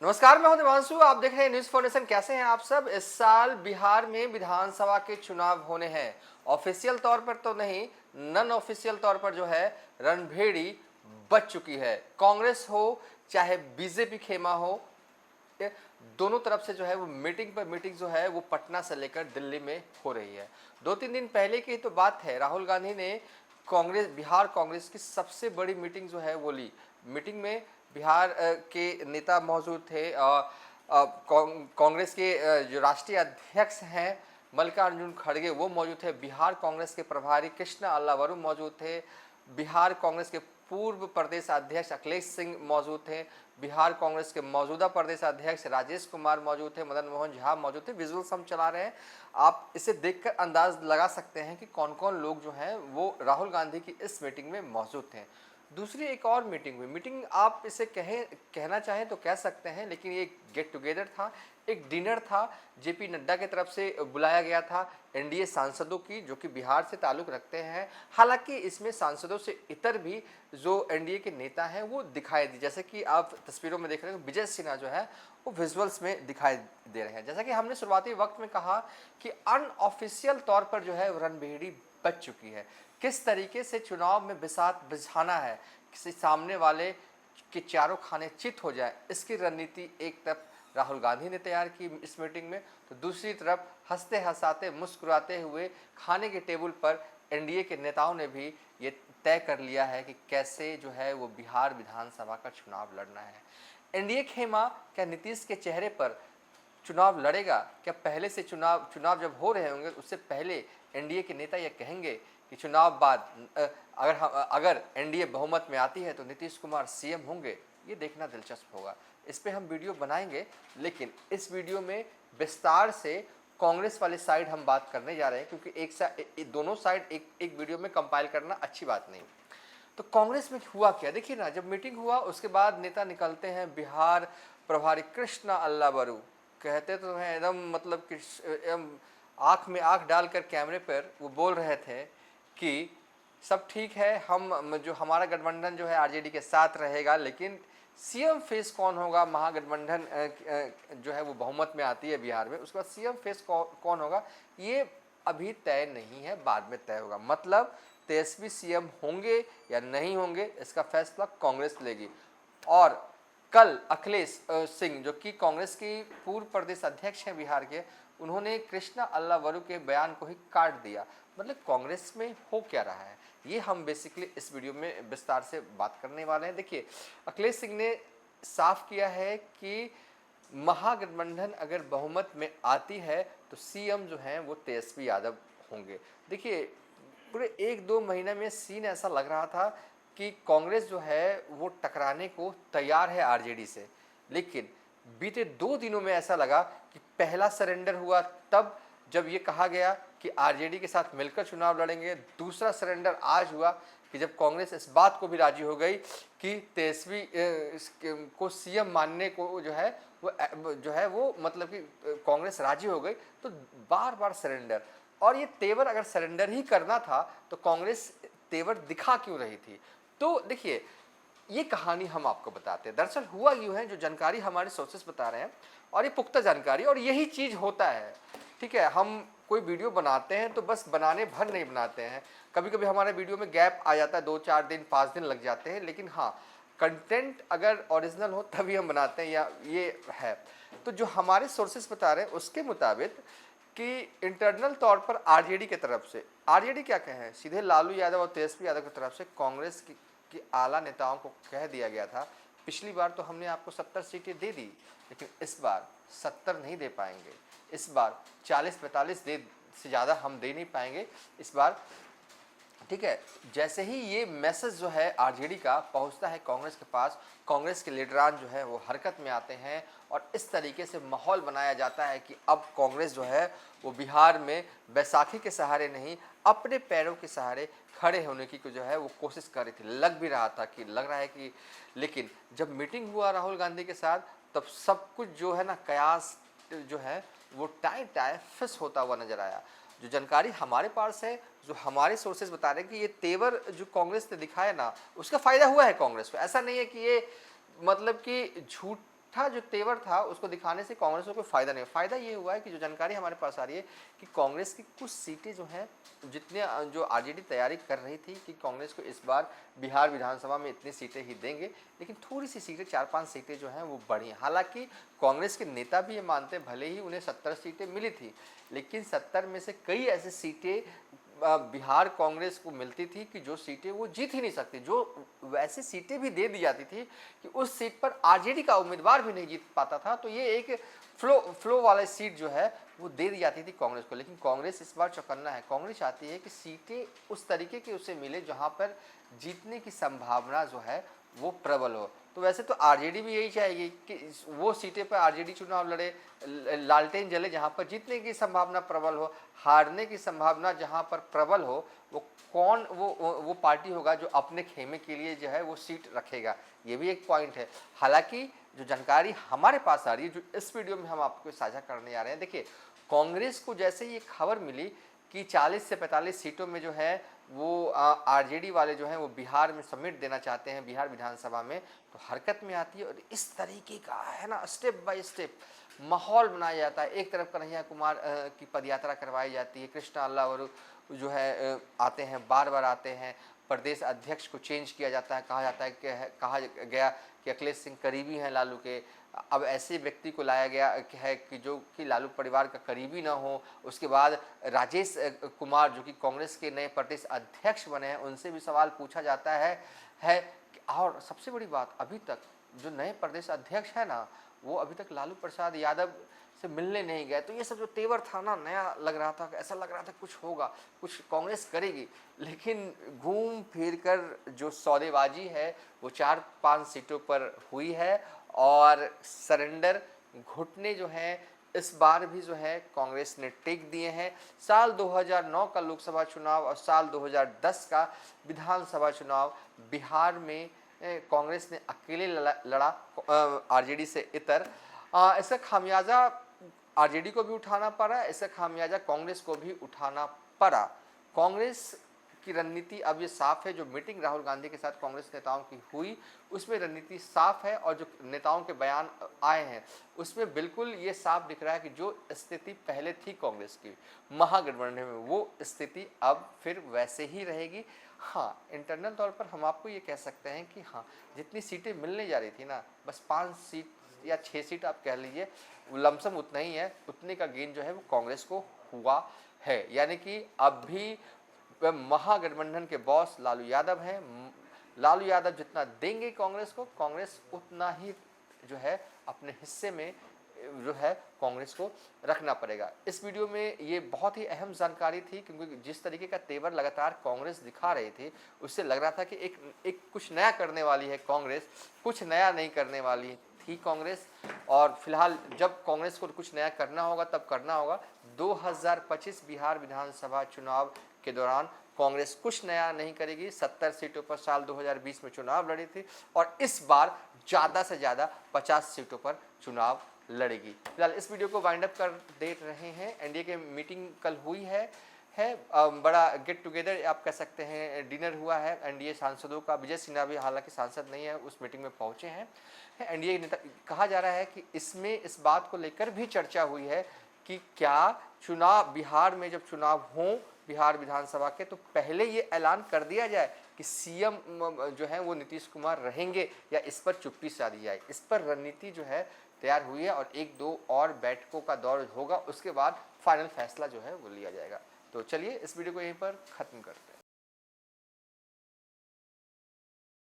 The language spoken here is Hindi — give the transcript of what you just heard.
नमस्कार, मैं हूं देवांशु। आप देख रहे हैं न्यूज फाउंडेशन। कैसे हैं आप सब। इस साल बिहार में विधानसभा के चुनाव होने हैं। ऑफिशियल तौर पर तो नहीं, नॉन ऑफिशियल तौर पर जो है रणभेड़ी बच चुकी है। कांग्रेस हो चाहे बीजेपी खेमा हो, दोनों तरफ से जो है वो मीटिंग पर मीटिंग जो है वो पटना से लेकर दिल्ली में हो रही है। 2-3 दिन पहले की तो बात है, राहुल गांधी ने बिहार कांग्रेस की सबसे बड़ी मीटिंग जो है वो ली। मीटिंग में बिहार के नेता मौजूद थे। कांग्रेस के जो राष्ट्रीय अध्यक्ष हैं मल्लिकार्जुन खड़गे वो मौजूद थे। बिहार कांग्रेस के प्रभारी कृष्णा अल्लावरू मौजूद थे। बिहार कांग्रेस के पूर्व प्रदेश अध्यक्ष अखिलेश सिंह मौजूद थे। बिहार कांग्रेस के मौजूदा प्रदेश अध्यक्ष राजेश कुमार मौजूद थे। मदन मोहन झा मौजूद थे। विजुअल्स हम चला रहे हैं, आप इसे देखकर अंदाज लगा सकते हैं कि कौन कौन लोग जो हैं वो राहुल गांधी की इस मीटिंग में मौजूद थे। दूसरी एक और मीटिंग हुई। मीटिंग आप इसे कहना चाहें तो कह सकते हैं, लेकिन ये गेट टुगेदर था, एक डिनर था। जेपी नड्डा की तरफ से बुलाया गया था एनडीए सांसदों की, जो कि बिहार से ताल्लुक रखते हैं। हालांकि इसमें सांसदों से इतर भी जो एनडीए के नेता हैं वो दिखाई दी, जैसे कि आप तस्वीरों में देख रहे हैं। विजय सिन्हा जो है वो विजुअल्स में दिखाई दे रहे हैं। जैसा कि हमने शुरुआती वक्त में कहा कि अनऑफिशियल तौर पर जो है रणभेड़ी बच चुकी है। किस तरीके से चुनाव में बिसात बिछाना है, किसी सामने वाले के चारों खाने चित हो जाए, इसकी रणनीति एक तरफ राहुल गांधी ने तैयार की इस मीटिंग में, तो दूसरी तरफ हंसते हंसाते मुस्कुराते हुए खाने के टेबल पर एनडीए के नेताओं ने भी ये तय कर लिया है कि कैसे जो है वो बिहार विधानसभा का चुनाव लड़ना है। एनडीए खेमा क्या नीतीश के चेहरे पर चुनाव लड़ेगा? क्या पहले से चुनाव जब हो रहे होंगे उससे पहले एनडीए के नेता ये कहेंगे कि चुनाव बाद अगर एनडीए बहुमत में आती है तो नीतीश कुमार सीएम होंगे? ये देखना दिलचस्प होगा। इस पे हम वीडियो बनाएंगे, लेकिन इस वीडियो में विस्तार से कांग्रेस वाले साइड हम बात करने जा रहे हैं, क्योंकि दोनों साइड एक वीडियो में कंपाइल करना अच्छी बात नहीं। तो कांग्रेस में हुआ क्या, देखिए ना। जब मीटिंग हुआ उसके बाद नेता निकलते हैं। बिहार प्रभारी कृष्णा अल्लावरू कहते तो हैं एकदम, मतलब कि आँख में आँख डालकर कैमरे पर वो बोल रहे थे कि सब ठीक है, हम जो हमारा गठबंधन जो है आरजेडी के साथ रहेगा, लेकिन सीएम फेस कौन होगा, महागठबंधन जो है वो बहुमत में आती है बिहार में, उसके बाद सीएम फेस कौन होगा ये अभी तय नहीं है, बाद में तय होगा। मतलब तेजस्वी सीएम होंगे या नहीं होंगे इसका फैसला कांग्रेस लेगी। और कल अखिलेश सिंह, जो कि कांग्रेस की पूर्व प्रदेश अध्यक्ष हैं बिहार के, उन्होंने कृष्णा अल्लावरू के बयान को ही काट दिया। मतलब कांग्रेस में हो क्या रहा है, ये हम बेसिकली इस वीडियो में विस्तार से बात करने वाले हैं। देखिए, अखिलेश सिंह ने साफ किया है कि महागठबंधन अगर बहुमत में आती है तो सीएम जो हैं वो तेजस्वी यादव होंगे। देखिए, पूरे 1-2 महीने में सीन ऐसा लग रहा था कि कांग्रेस जो है वो टकराने को तैयार है आरजेडी से, लेकिन बीते 2 दिनों में ऐसा लगा कि पहला सरेंडर हुआ तब जब ये कहा गया कि आरजेडी के साथ मिलकर चुनाव लड़ेंगे। दूसरा सरेंडर आज हुआ कि जब कांग्रेस इस बात को भी राजी हो गई कि तेजस्वी को सीएम मानने को जो है वो मतलब कि कांग्रेस राजी हो गई। तो बार बार सरेंडर, और ये तेवर अगर सरेंडर ही करना था तो कांग्रेस तेवर दिखा क्यों रही थी? तो देखिए, ये कहानी हम आपको बताते हैं। दरअसल हुआ यूँ है, जो जानकारी हमारे सोर्सेस बता रहे हैं, और ये पुख्ता जानकारी, और यही चीज़ होता है। ठीक है, हम कोई वीडियो बनाते हैं तो बस बनाने भर नहीं बनाते हैं। कभी कभी हमारे वीडियो में गैप आ जाता है, 2-4 दिन 5 दिन लग जाते हैं, लेकिन हाँ, कंटेंट अगर ओरिजिनल हो तभी हम बनाते हैं, या ये है। तो जो हमारे सोर्सेस बता रहे हैं उसके मुताबिक कि इंटरनल तौर पर आरजेडी की तरफ से, आरजेडी क्या कहें, सीधे लालू यादव और तेजस्वी यादव की तरफ से कांग्रेस की आला नेताओं को कह दिया गया था, पिछली बार तो हमने आपको 70 सीटें दे दी, लेकिन इस बार 70 नहीं दे पाएंगे, इस बार 40-45 से ज़्यादा हम दे नहीं पाएंगे इस बार। ठीक है, जैसे ही ये मैसेज जो है आरजेडी का पहुंचता है कांग्रेस के पास, कांग्रेस के लीडरान जो है वो हरकत में आते हैं, और इस तरीके से माहौल बनाया जाता है कि अब कांग्रेस जो है वो बिहार में बैसाखी के सहारे नहीं, अपने पैरों के सहारे खड़े होने की जो है वो कोशिश कर रही थी। लग भी रहा था कि लग रहा है कि, लेकिन जब मीटिंग हुआ राहुल गांधी के साथ तब सब कुछ जो है ना, कयास जो है वो टाइम फिस होता हुआ नजर आया। जो जानकारी हमारे पास है, जो हमारे सोर्सेज बता रहे हैं कि ये तेवर जो कांग्रेस ने दिखाया ना, उसका फायदा हुआ है कांग्रेस को। ऐसा नहीं है कि ये मतलब कि झूठ झूठा जो तेवर था उसको दिखाने से कांग्रेस को कोई फायदा नहीं। फायदा ये हुआ है कि जो जानकारी हमारे पास आ रही है कि कांग्रेस की कुछ सीटें जो हैं, जितने जो आरजेडी तैयारी कर रही थी कि कांग्रेस को इस बार बिहार विधानसभा में इतनी सीटें ही देंगे, लेकिन थोड़ी सी सीटें 4-5 सीटें जो हैं वो बढ़ी। हालांकि कांग्रेस के नेता भी ये मानते, भले ही उन्हें 70 सीटें मिली थी, लेकिन 70 में से कई ऐसी सीटें बिहार कांग्रेस को मिलती थी कि जो सीटें वो जीत ही नहीं सकती, जो वैसी सीटें भी दे दी जाती थी कि उस सीट पर आरजेडी का उम्मीदवार भी नहीं जीत पाता था। तो ये एक फ्लो वाला सीट जो है वो दे दी जाती थी कांग्रेस को। लेकिन कांग्रेस इस बार चौकन्ना है। कांग्रेस चाहती है कि सीटें उस तरीके की उसे मिले जहां पर जीतने की संभावना जो है वो प्रबल हो। तो वैसे तो आरजेडी भी यही चाहेगी कि वो सीटें पर आरजेडी चुनाव लड़े, लालटेन जले जहां पर जीतने की संभावना प्रबल हो। हारने की संभावना जहां पर प्रबल हो, वो कौन वो पार्टी होगा जो अपने खेमे के लिए जो है वो सीट रखेगा, ये भी एक पॉइंट है। हालांकि जो जानकारी हमारे पास आ रही है, जो इस वीडियो में हम आपको साझा करने आ रहे हैं, देखिए कांग्रेस को जैसे ये खबर मिली कि 40 से 45 सीटों में जो है वो आरजेडी वाले जो हैं वो बिहार में समेट देना चाहते हैं, बिहार विधानसभा में, तो हरकत में आती है। और इस तरीके का है ना, स्टेप बाय स्टेप माहौल बनाया जाता है। एक तरफ कन्हैया कुमार की पदयात्रा करवाई जाती है, कृष्णा अल्लावरू जो है आते हैं, बार बार आते हैं, प्रदेश अध्यक्ष को चेंज किया जाता है, कहा जाता है कि कहा गया कि अखिलेश सिंह करीबी हैं लालू के। अब ऐसे व्यक्ति को लाया गया है कि जो कि लालू परिवार का करीबी ना हो। उसके बाद राजेश कुमार जो कि कांग्रेस के नए प्रदेश अध्यक्ष बने हैं, उनसे भी सवाल पूछा जाता है। और सबसे बड़ी बात, अभी तक जो नए प्रदेश अध्यक्ष है ना, वो अभी तक लालू प्रसाद यादव से मिलने नहीं गए। तो ये सब जो तेवर था ना, नया लग रहा था, ऐसा लग रहा था कुछ होगा, कुछ कांग्रेस करेगी। लेकिन घूम फिर कर जो सौदेबाजी है वो 4-5 सीटों पर हुई है और सरेंडर, घुटने जो हैं इस बार भी जो है कांग्रेस ने टेक दिए हैं। साल 2009 का लोकसभा चुनाव और साल 2010 का विधानसभा चुनाव बिहार में कांग्रेस ने अकेले लड़ा आरजेडी से इतर। इसका खामियाजा आरजेडी को भी उठाना पड़ा, इसका खामियाजा कांग्रेस को भी उठाना पड़ा। कांग्रेस की रणनीति अब ये साफ है। जो मीटिंग राहुल गांधी के साथ कांग्रेस नेताओं की हुई, उसमें रणनीति साफ है, और जो नेताओं के बयान आए हैं उसमें बिल्कुल ये साफ दिख रहा है कि जो स्थिति पहले थी कांग्रेस की महागठबंधन में, वो स्थिति अब फिर वैसे ही रहेगी। हाँ, इंटरनल तौर पर हम आपको ये कह सकते हैं कि हाँ, जितनी सीटें मिलने जा रही थी ना, बस 5 सीट या 6 सीट आप कह लीजिए, लमसम उतना ही है, उतने का गेन जो है वो कांग्रेस को हुआ है। यानी कि अब भी महागठबंधन के बॉस लालू यादव हैं। लालू यादव जितना देंगे कांग्रेस को, कांग्रेस उतना ही जो है अपने हिस्से में जो है कांग्रेस को रखना पड़ेगा। इस वीडियो में ये बहुत ही अहम जानकारी थी, क्योंकि जिस तरीके का तेवर लगातार कांग्रेस दिखा रही थी, उससे लग रहा था कि एक कुछ नया करने वाली है कांग्रेस, कुछ नया नहीं करने वाली थी कांग्रेस। और फिलहाल जब कांग्रेस को कुछ नया करना होगा तब करना होगा। 2025 बिहार विधानसभा चुनाव के दौरान कांग्रेस कुछ नया नहीं करेगी। 70 सीटों पर साल 2020 में चुनाव लड़ी थी और इस बार ज़्यादा से ज़्यादा 50 सीटों पर चुनाव लड़ेगी। फिलहाल इस वीडियो को वाइंड अप कर दे रहे हैं। एनडीए की मीटिंग कल हुई है बड़ा गेट टुगेदर आप कह सकते हैं, डिनर हुआ है एनडीए सांसदों का। विजय सिन्हा भी हालांकि सांसद नहीं है, उस मीटिंग में पहुंचे हैं। एनडीए नेता, कहा जा रहा है कि इसमें इस बात को लेकर भी चर्चा हुई है कि क्या चुनाव बिहार में जब चुनाव हों बिहार विधानसभा के, तो पहले ये ऐलान कर दिया जाए कि सीएम जो है वो नीतीश कुमार रहेंगे, या इस पर चुप्पी साधी जाए। इस पर रणनीति जो है तैयार हुई है और 1-2 और बैठकों का दौर होगा, उसके बाद फाइनल फैसला जो है वो लिया जाएगा। तो चलिए इस वीडियो को यहीं पर ख़त्म करते हैं।